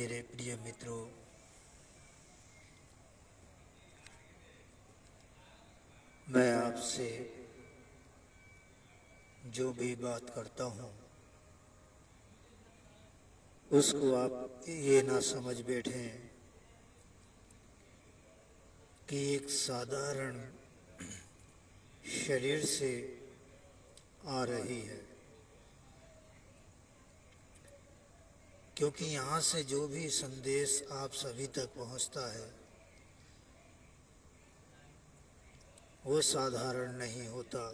मेरे प्रिय मित्रों, मैं आपसे जो भी बात करता हूँ उसको आप ये ना समझ बैठें कि एक साधारण शरीर से आ रही है, क्योंकि यहाँ से जो भी संदेश आप सभी तक पहुँचता है वो साधारण नहीं होता।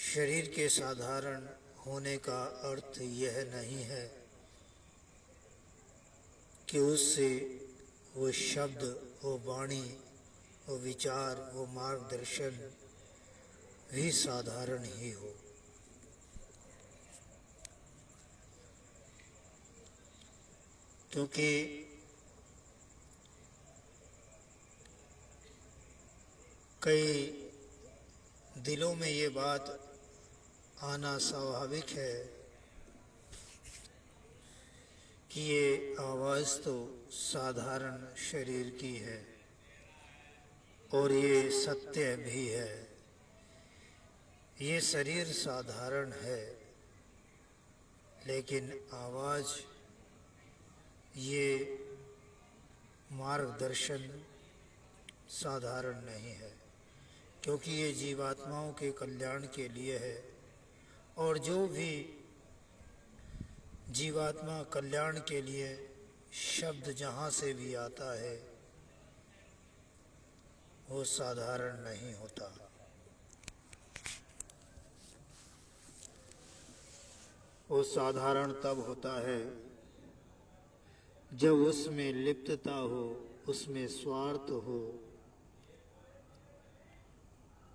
शरीर के साधारण होने का अर्थ यह नहीं है कि उससे वो शब्द, वो वाणी, वो विचार, वो मार्गदर्शन भी साधारण ही हो। क्योंकि कई दिलों में ये बात आना स्वाभाविक है कि ये आवाज़ तो साधारण शरीर की है और ये सत्य भी है। ये शरीर साधारण है, लेकिन आवाज़, ये मार्गदर्शन साधारण नहीं है, क्योंकि ये जीवात्माओं के कल्याण के लिए है। और जो भी जीवात्मा कल्याण के लिए शब्द जहाँ से भी आता है वो साधारण नहीं होता। वो साधारण तब होता है जब उसमें लिप्तता हो, उसमें स्वार्थ हो,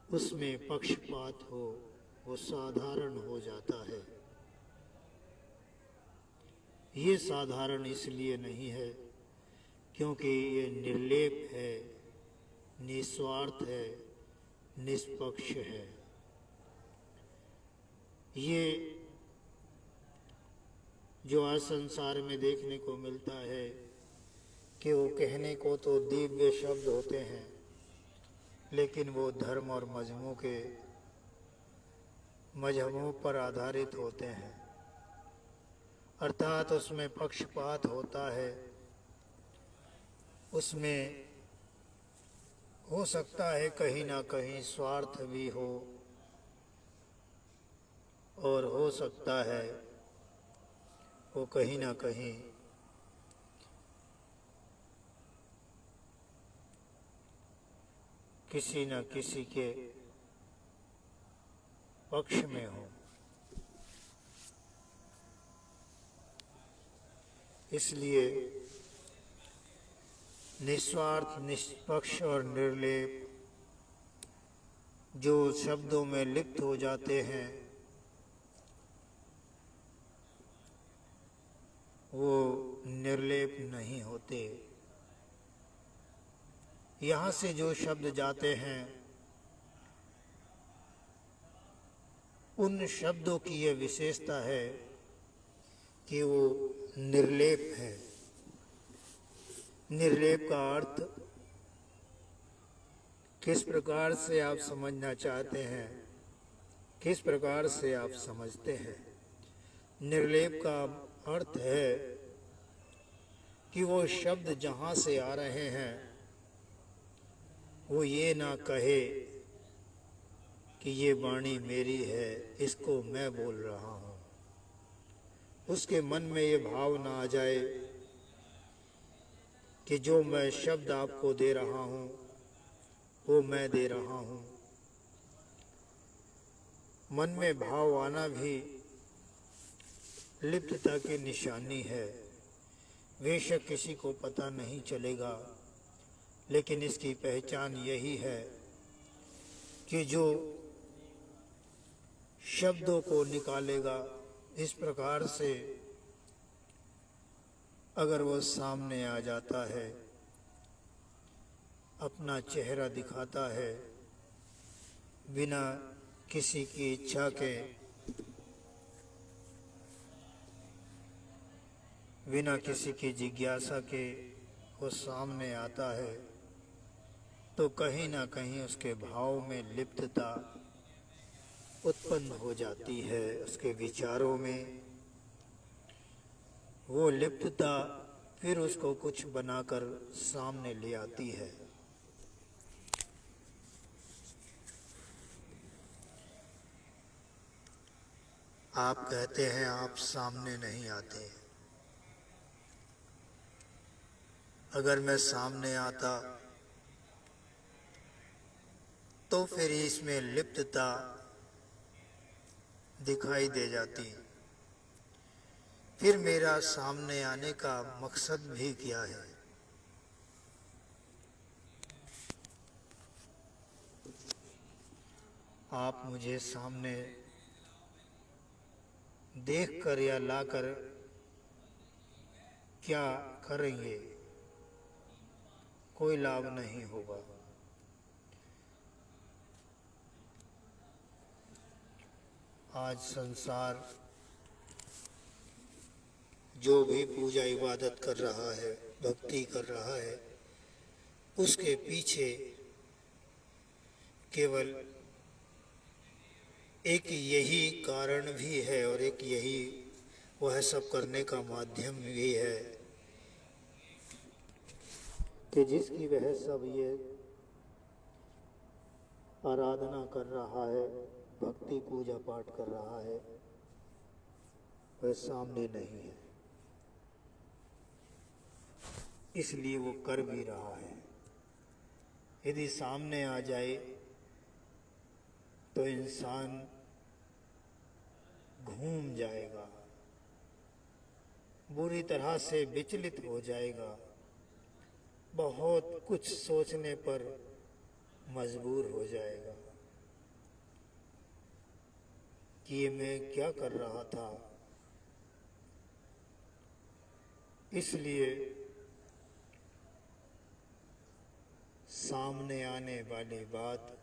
उसमें पक्षपात हो, वो साधारण हो जाता है। ये साधारण इसलिए नहीं है क्योंकि ये निर्लेप है, निस्वार्थ है, निष्पक्ष है। ये जो आज संसार में देखने को मिलता है कि वो कहने को तो दिव्य शब्द होते हैं, लेकिन वो धर्म और मजहबों पर आधारित होते हैं, अर्थात उसमें पक्षपात होता है। उसमें हो सकता है कहीं ना कहीं स्वार्थ भी हो, और हो सकता है वो कहीं ना कहीं किसी न किसी के पक्ष में हो। इसलिए निस्वार्थ, निष्पक्ष और निर्लेप जो शब्दों में लिप्त हो जाते हैं वो निर्लेप नहीं होते। यहाँ से जो शब्द जाते हैं उन शब्दों की ये विशेषता है कि वो निर्लेप है। निर्लेप का अर्थ किस प्रकार से आप समझना चाहते हैं, किस प्रकार से आप समझते हैं। निर्लेप का अर्थ है कि वो शब्द जहाँ से आ रहे हैं वो ये ना कहे कि ये वाणी मेरी है, इसको मैं बोल रहा हूँ। उसके मन में ये भाव ना आ जाए कि जो मैं शब्द आपको दे रहा हूँ वो मैं दे रहा हूँ। मन में भाव आना भी लिप्तता की निशानी है। बेशक किसी को पता नहीं चलेगा, लेकिन इसकी पहचान यही है कि जो शब्दों को निकालेगा इस प्रकार से अगर वो सामने आ जाता है, अपना चेहरा दिखाता है बिना किसी की इच्छा के, बिना किसी की जिज्ञासा के वो सामने आता है तो कहीं ना कहीं उसके भाव में लिप्तता उत्पन्न हो जाती है। उसके विचारों में वो लिप्तता फिर उसको कुछ बनाकर सामने ले आती है। आप कहते हैं आप सामने नहीं आते। अगर मैं सामने आता तो फिर इसमें लिप्तता दिखाई दे जाती। फिर मेरा सामने आने का मकसद भी क्या है? आप मुझे सामने देखकर या लाकर क्या करेंगे? कोई लाभ नहीं होगा। आज संसार जो भी पूजा इबादत कर रहा है, भक्ति कर रहा है, उसके पीछे केवल एक यही कारण भी है और एक यही वह सब करने का माध्यम भी है कि जिसकी वह सब ये आराधना कर रहा है, भक्ति पूजा पाठ कर रहा है, वह सामने नहीं है, इसलिए वो कर भी रहा है। यदि सामने आ जाए तो इंसान घूम जाएगा, बुरी तरह से विचलित हो जाएगा, बहुत कुछ सोचने पर मजबूर हो जाएगा कि ये मैं क्या कर रहा था। इसलिए सामने आने वाली बात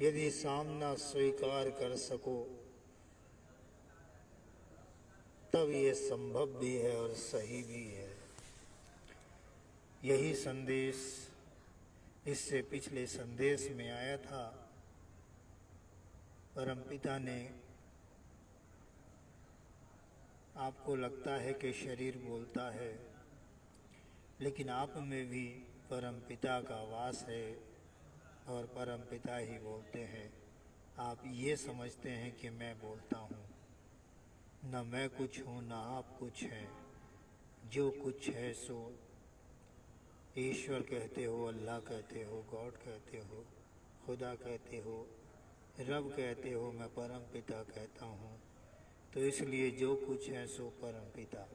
यदि सामना स्वीकार कर सको तब ये संभव भी है और सही भी है। यही संदेश इससे पिछले संदेश में आया था। परमपिता ने, आपको लगता है कि शरीर बोलता है, लेकिन आप में भी परमपिता का वास है और परमपिता ही बोलते हैं। आप ये समझते हैं कि मैं बोलता हूँ, न मैं कुछ हूँ न आप कुछ हैं, जो कुछ है सो ईश्वर कहते हो, अल्लाह कहते हो, गॉड कहते हो, खुदा कहते हो, रब कहते हो, मैं परम पिता कहता हूँ। तो इसलिए जो कुछ है सो परम पिता।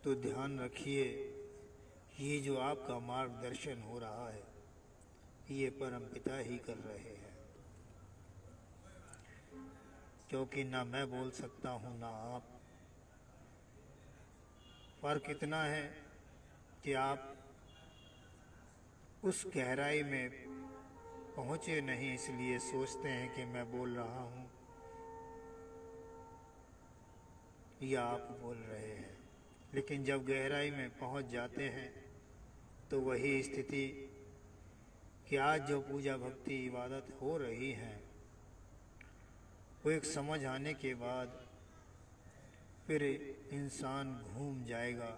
तो ध्यान रखिए, ये जो आपका मार्गदर्शन हो रहा है ये परम पिता ही कर रहे हैं, क्योंकि ना मैं बोल सकता हूँ ना आप। फर्क इतना है कि आप उस गहराई में पहुँचे नहीं, इसलिए सोचते हैं कि मैं बोल रहा हूँ या आप बोल रहे हैं। लेकिन जब गहराई में पहुँच जाते हैं तो वही स्थिति कि आज जो पूजा भक्ति इबादत हो रही है वो एक समझ आने के बाद फिर इंसान घूम जाएगा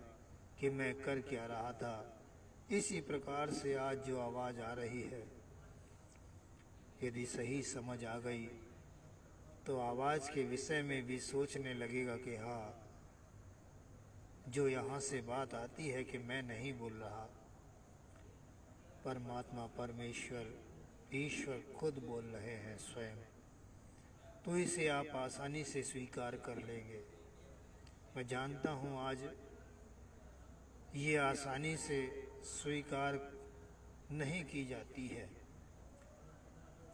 कि मैं कर क्या रहा था। इसी प्रकार से आज जो आवाज़ आ रही है, यदि सही समझ आ गई तो आवाज़ के विषय में भी सोचने लगेगा कि हाँ, जो यहाँ से बात आती है कि मैं नहीं बोल रहा, परमात्मा परमेश्वर ईश्वर खुद बोल रहे हैं स्वयं, तो इसे आप आसानी से स्वीकार कर लेंगे। मैं जानता हूँ आज ये आसानी से स्वीकार नहीं की जाती है,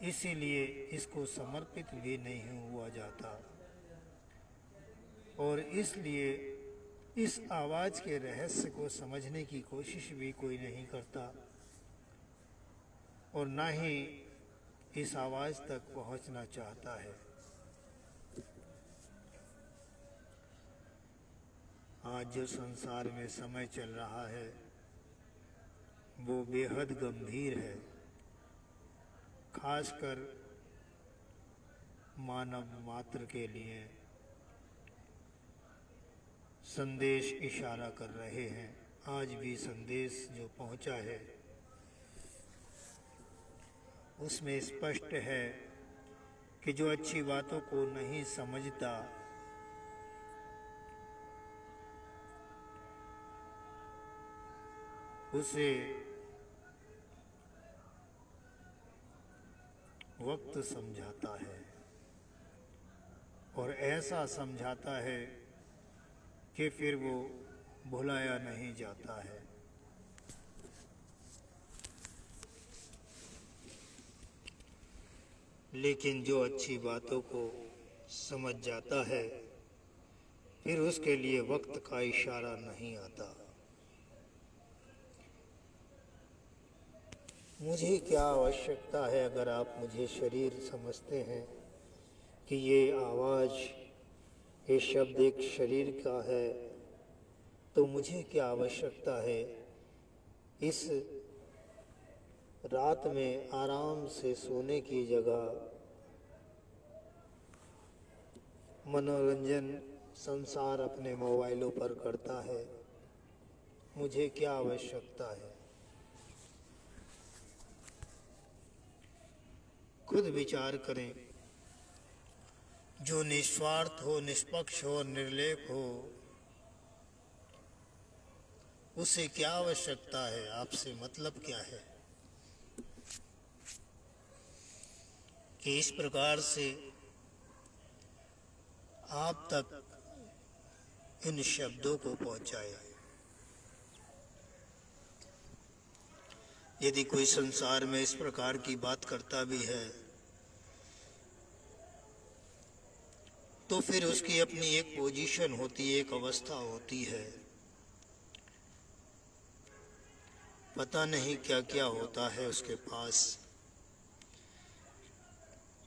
इसीलिए इसको समर्पित भी नहीं हुआ जाता और इसलिए इस आवाज़ के रहस्य को समझने की कोशिश भी कोई नहीं करता और ना ही इस आवाज़ तक पहुंचना चाहता है। आज जो संसार में समय चल रहा है वो बेहद गंभीर है, खासकर मानव मात्र के लिए। संदेश इशारा कर रहे हैं। आज भी संदेश जो पहुंचा है उसमें स्पष्ट है कि जो अच्छी बातों को नहीं समझता उसे वक्त समझाता है, और ऐसा समझाता है कि फिर वो भुलाया नहीं जाता है। लेकिन जो अच्छी बातों को समझ जाता है फिर उसके लिए वक्त का इशारा नहीं आता। मुझे क्या आवश्यकता है, अगर आप मुझे शरीर समझते हैं कि ये आवाज़, ये शब्द एक शरीर का है, तो मुझे क्या आवश्यकता है इस रात में आराम से सोने की जगह मनोरंजन संसार अपने मोबाइलों पर करता है। मुझे क्या आवश्यकता है? खुद विचार करें। जो निस्वार्थ हो, निष्पक्ष हो, निर्लेप हो, उसे क्या आवश्यकता है? आपसे मतलब क्या है कि इस प्रकार से आप तक इन शब्दों को पहुंचाए? यदि कोई संसार में इस प्रकार की बात करता भी है तो फिर उसकी अपनी एक पोजीशन होती है, एक अवस्था होती है। पता नहीं क्या क्या होता है उसके पास,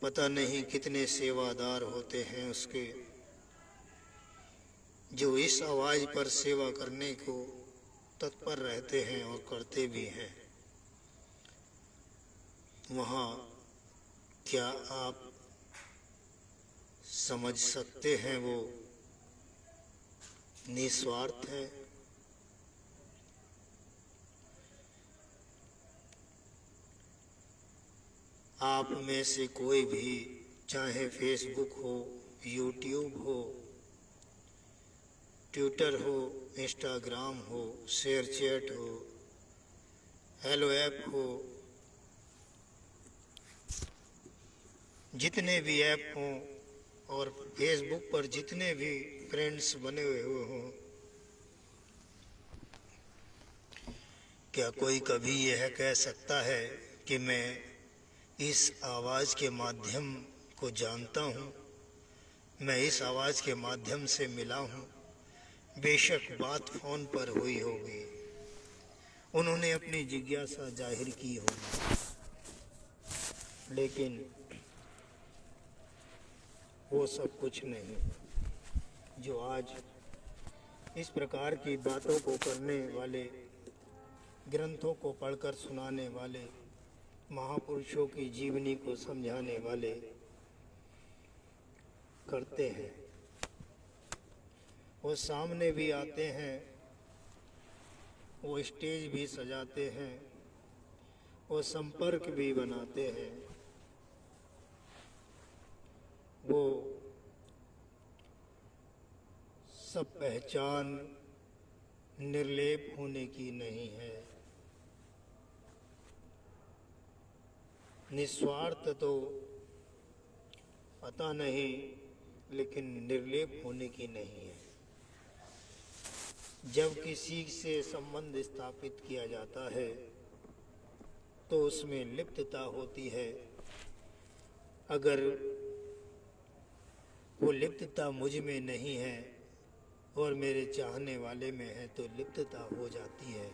पता नहीं कितने सेवादार होते हैं उसके, जो इस आवाज पर सेवा करने को तत्पर रहते हैं और करते भी हैं। वहाँ क्या आप समझ सकते हैं वो निस्वार्थ है? आप में से कोई भी, चाहे फेसबुक हो, यूट्यूब हो, ट्विटर हो, इंस्टाग्राम हो, शेयर चैट हो, हेलो ऐप हो, जितने भी ऐप हों और फेसबुक पर जितने भी फ्रेंड्स बने हुए हों, क्या कोई कभी यह कह सकता है कि मैं इस आवाज़ के माध्यम को जानता हूँ, मैं इस आवाज़ के माध्यम से मिला हूँ? बेशक बात फोन पर हुई होगी, उन्होंने अपनी जिज्ञासा जाहिर की होगी, लेकिन वो सब कुछ नहीं। जो आज इस प्रकार की बातों को करने वाले, ग्रंथों को पढ़कर सुनाने वाले, महापुरुषों की जीवनी को समझाने वाले करते हैं, वो सामने भी आते हैं, वो स्टेज भी सजाते हैं, वो संपर्क भी बनाते हैं, वो सब पहचान निर्लेप होने की नहीं है। निस्वार्थ तो पता नहीं, लेकिन निर्लेप होने की नहीं है। जब किसी से संबंध स्थापित किया जाता है तो उसमें लिप्तता होती है। अगर वो लिप्तता मुझ में नहीं है और मेरे चाहने वाले में है तो लिप्तता हो जाती है।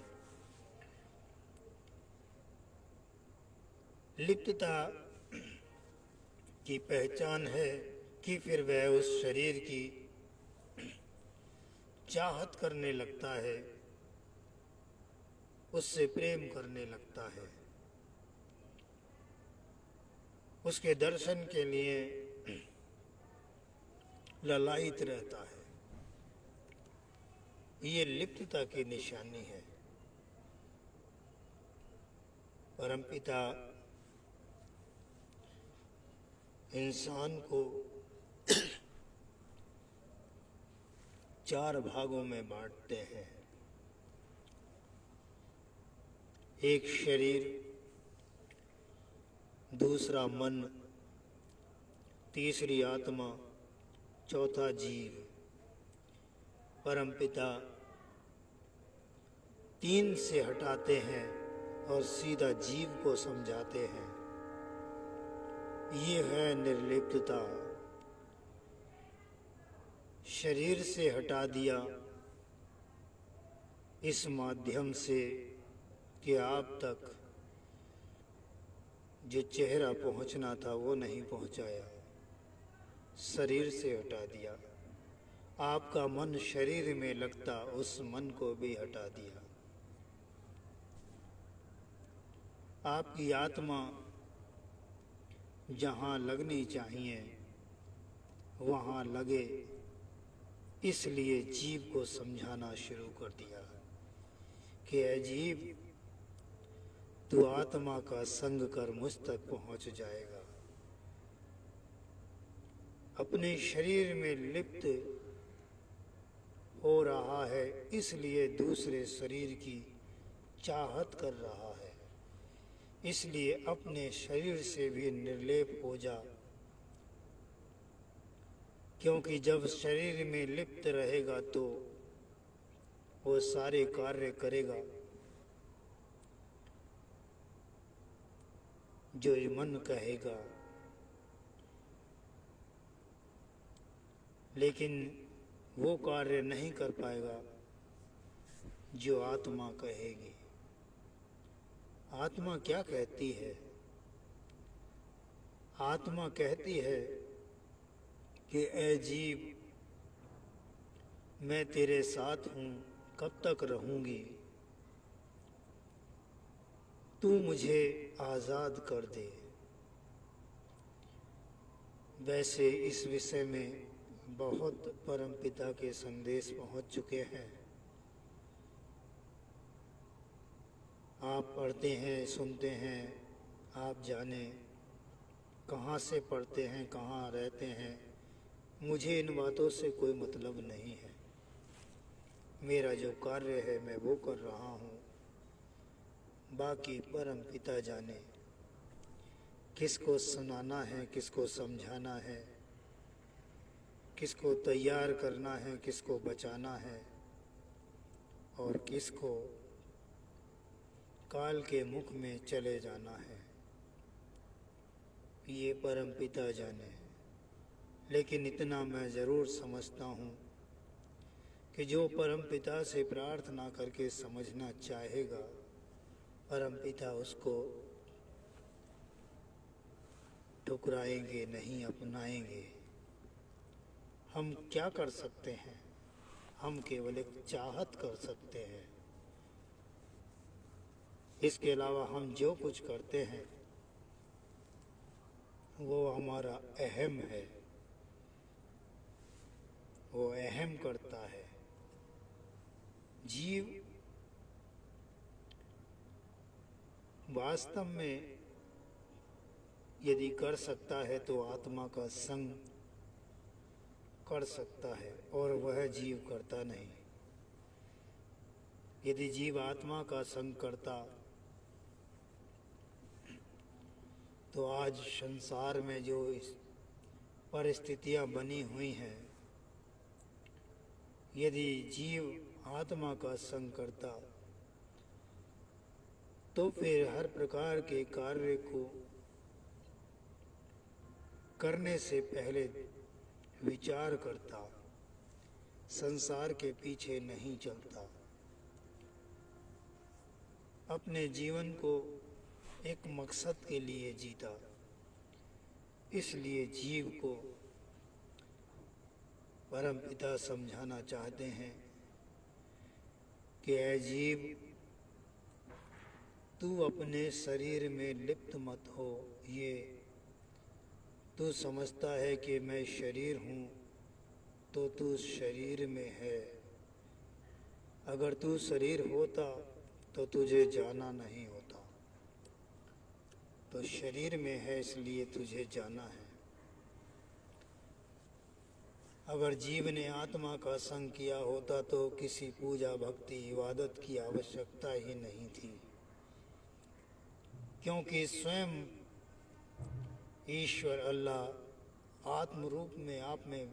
लिप्तता की पहचान है कि फिर वह उस शरीर की चाहत करने लगता है, उससे प्रेम करने लगता है, उसके दर्शन के लिए ललायित रहता है। ये लिप्तता की निशानी है। परमपिता इंसान को 4 भागों में बांटते हैं। एक शरीर, दूसरा मन, तीसरी आत्मा, चौथा जीव। परमपिता 3 से हटाते हैं और सीधा जीव को समझाते हैं। ये है निर्लिप्तता। शरीर से हटा दिया इस माध्यम से कि आप तक जो चेहरा पहुंचना था वो नहीं पहुंचाया, शरीर से हटा दिया। आपका मन शरीर में लगता, उस मन को भी हटा दिया। आपकी आत्मा जहाँ लगनी चाहिए वहाँ लगे, इसलिए जीव को समझाना शुरू कर दिया कि ऐ जीव, तू आत्मा का संग कर मुझ तक पहुँच जाएगा। अपने शरीर में लिप्त हो रहा है, इसलिए दूसरे शरीर की चाहत कर रहा है। इसलिए अपने शरीर से भी निर्लेप हो जा, क्योंकि जब शरीर में लिप्त रहेगा तो वो सारे कार्य करेगा जो मन कहेगा, लेकिन वो कार्य नहीं कर पाएगा जो आत्मा कहेगी। आत्मा क्या कहती है? आत्मा कहती है कि ऐ जीव, मैं तेरे साथ हूँ, कब तक रहूँगी? तू मुझे आज़ाद कर दे। वैसे इस विषय में बहुत परमपिता के संदेश पहुँच चुके हैं। आप पढ़ते हैं, सुनते हैं, आप जाने कहाँ से पढ़ते हैं, कहाँ रहते हैं, मुझे इन बातों से कोई मतलब नहीं है। मेरा जो कार्य है मैं वो कर रहा हूँ, बाकी परमपिता जाने किसको सुनाना है, किसको समझाना है, किसको तैयार करना है, किसको बचाना है और किसको काल के मुख में चले जाना है, ये परमपिता जाने। लेकिन इतना मैं ज़रूर समझता हूँ कि जो परमपिता से प्रार्थना करके समझना चाहेगा, परमपिता उसको ठुकराएंगे नहीं, अपनाएंगे। हम क्या कर सकते हैं? हम केवल एक चाहत कर सकते हैं। इसके अलावा हम जो कुछ करते हैं वो हमारा अहम है, वो अहम करता है। जीव वास्तव में यदि कर सकता है तो आत्मा का संग कर सकता है, और वह जीव करता नहीं। यदि जीव आत्मा का संग करता तो आज संसार में जो इस परिस्थितियां बनी हुई हैं, यदि जीव आत्मा का संग करता तो फिर हर प्रकार के कार्य को करने से पहले विचार करता, संसार के पीछे नहीं चलता, अपने जीवन को एक मकसद के लिए जीता। इसलिए जीव को परमपिता समझाना चाहते हैं कि ऐ जीव, तू अपने शरीर में लिप्त मत हो। ये तू समझता है कि मैं शरीर हूँ, तो तू शरीर में है। अगर तू शरीर होता तो तुझे जाना नहीं होता। तो शरीर में है इसलिए तुझे जाना है। अगर जीव ने आत्मा का संग किया होता तो किसी पूजा भक्ति इबादत की आवश्यकता ही नहीं थी, क्योंकि स्वयं ईश्वर अल्लाह आत्म रूप में आप में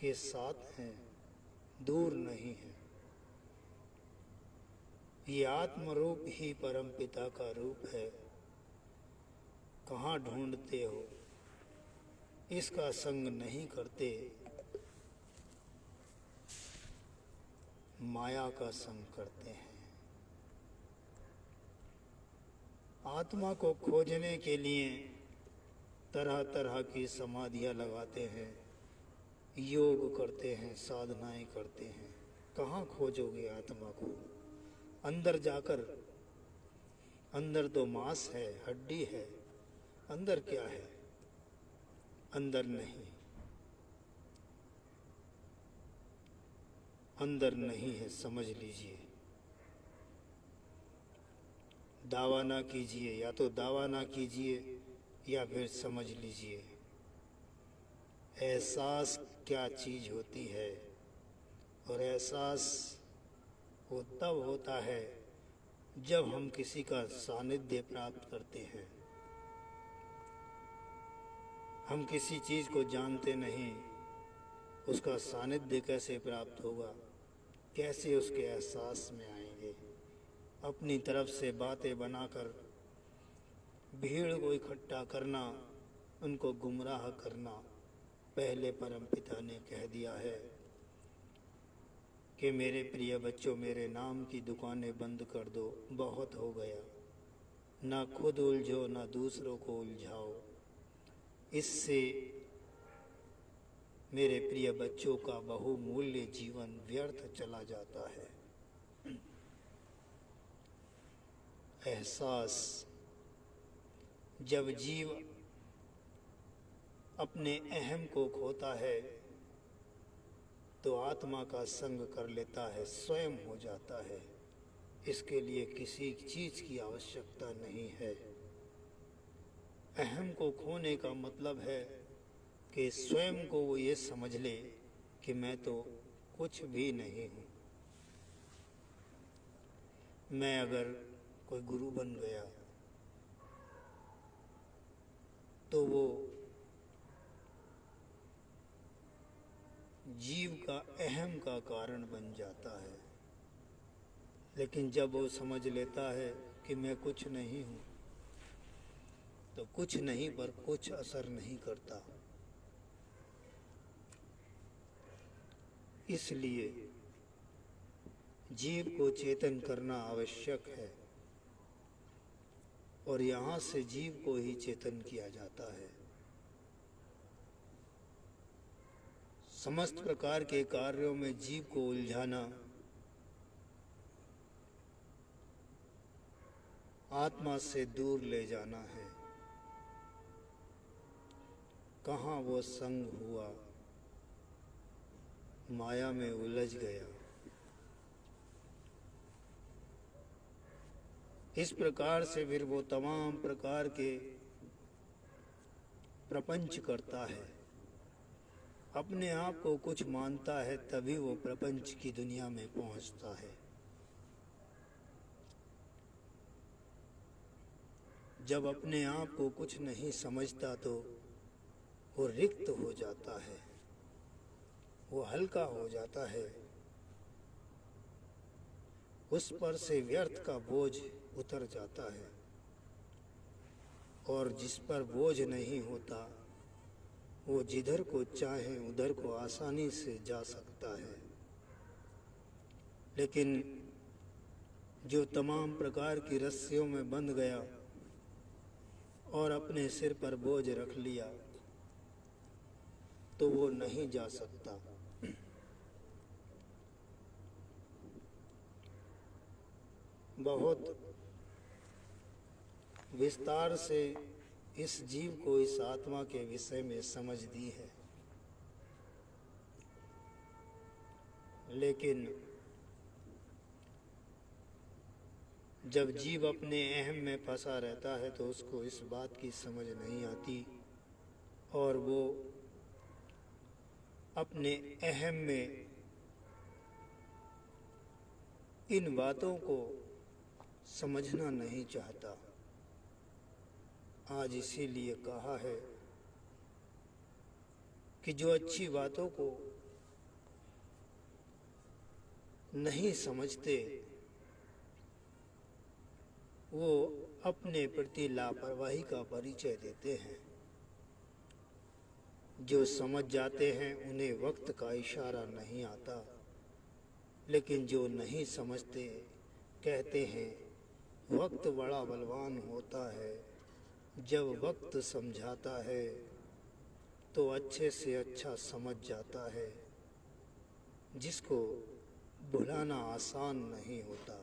के साथ हैं, दूर नहीं है। ये आत्म रूप ही परम पिता का रूप है। कहाँ ढूंढते हो? इसका संग नहीं करते, माया का संग करते हैं। आत्मा को खोजने के लिए तरह तरह की समाधियां लगाते हैं, योग करते हैं, साधनाएं करते हैं। कहाँ खोजोगे आत्मा को? अंदर जाकर। अंदर तो मांस है, हड्डी है। अंदर क्या है? अंदर नहीं, अंदर नहीं है, समझ लीजिए। दावा ना कीजिए, या तो दावा ना कीजिए या फिर समझ लीजिए। एहसास क्या चीज होती है, और एहसास वो तब होता है जब हम किसी का सानिध्य प्राप्त करते हैं। हम किसी चीज को जानते नहीं, उसका सानिध्य कैसे प्राप्त होगा? कैसे उसके एहसास में आएंगे? अपनी तरफ से बातें बनाकर भीड़ को इकट्ठा करना, उनको गुमराह करना। पहले परम पिता ने कह दिया है कि मेरे प्रिय बच्चों, मेरे नाम की दुकानें बंद कर दो, बहुत हो गया। ना खुद उलझो, ना दूसरों को उलझाओ। इससे मेरे प्रिय बच्चों का बहुमूल्य जीवन व्यर्थ चला जाता है। एहसास, जब जीव अपने अहम को खोता है तो आत्मा का संग कर लेता है, स्वयं हो जाता है। इसके लिए किसी चीज की आवश्यकता नहीं है। अहम को खोने का मतलब है कि स्वयं को वो ये समझ ले कि मैं तो कुछ भी नहीं हूँ। मैं अगर कोई गुरु बन गया तो वो जीव का अहम का कारण बन जाता है। लेकिन जब वो समझ लेता है कि मैं कुछ नहीं हूँ, तो कुछ नहीं पर कुछ असर नहीं करता। इसलिए जीव को चेतन करना आवश्यक है, और यहाँ से जीव को ही चेतन किया जाता है। समस्त प्रकार के कार्यों में जीव को उलझाना आत्मा से दूर ले जाना है। कहाँ वो संग हुआ, माया में उलझ गया। इस प्रकार से फिर वो तमाम प्रकार के प्रपंच करता है। अपने आप को कुछ मानता है, तभी वो प्रपंच की दुनिया में पहुंचता है। जब अपने आप को कुछ नहीं समझता तो वो रिक्त हो जाता है, वो हल्का हो जाता है। उस पर से व्यर्थ का बोझ उतर जाता है, और जिस पर बोझ नहीं होता वो जिधर को चाहे उधर को आसानी से जा सकता है। लेकिन जो तमाम प्रकार की रस्सियों में बंध गया और अपने सिर पर बोझ रख लिया, तो वो नहीं जा सकता। बहुत विस्तार से इस जीव को इस आत्मा के विषय में समझ दी है, लेकिन जब जीव अपने अहम में फंसा रहता है तो उसको इस बात की समझ नहीं आती और वो अपने अहम में इन बातों को समझना नहीं चाहता। आज इसीलिए कहा है कि जो अच्छी बातों को नहीं समझते वो अपने प्रति लापरवाही का परिचय देते हैं। जो समझ जाते हैं उन्हें वक्त का इशारा नहीं आता, लेकिन जो नहीं समझते कहते हैं वक्त बड़ा बलवान होता है, जब वक्त समझाता है तो अच्छे से अच्छा समझ जाता है, जिसको भुलाना आसान नहीं होता।